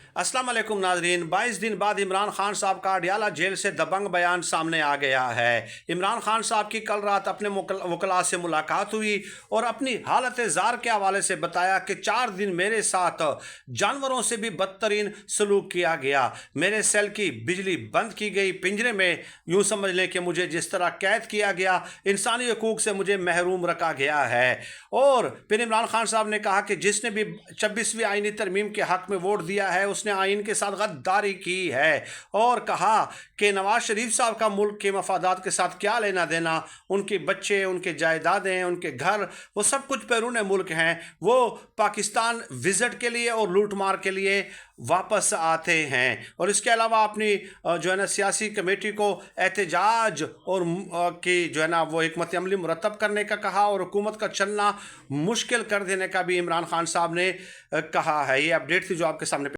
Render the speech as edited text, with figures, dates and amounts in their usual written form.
अस्सलाम वालेकुम नाजरीन। 22 दिन बाद इमरान खान साहब का अडयाला जेल से दबंग बयान सामने आ गया है। इमरान खान साहब की कल रात अपने वकला से मुलाकात हुई और अपनी हालत ज़ार के हवाले से बताया कि 4 दिन मेरे साथ जानवरों से भी बदतरीन सलूक किया गया। मेरे सेल की बिजली बंद की गई, पिंजरे में यूँ समझ लें कि मुझे जिस तरह कैद किया गया, इंसानी हकूक़ से मुझे महरूम रखा गया है। और फिर इमरान खान साहब ने कहा कि जिसने भी 26वीं आईनी तरमीम के हक़ में वोट दिया है उसने आइन के साथ गद्दारी की है। और कहा कि नवाज शरीफ साहब का मुल्क के मफादात के साथ क्या लेना देना, उनके बच्चे, उनके जायदादें, उनके घर, वो सब कुछ बैरून मुल्क हैं। वो पाकिस्तान विज़िट के लिए और लूट मार के लिए वापस आते हैं। और इसके अलावा अपनी जो है ना सियासी कमेटी को एहतजाज और की जो है ना वो हिकमत अमली मुरतब करने का कहा और हुकूमत का चलना मुश्किल कर देने का भी इमरान खान साहब ने कहा है। ये अपडेट थी जो आपके सामने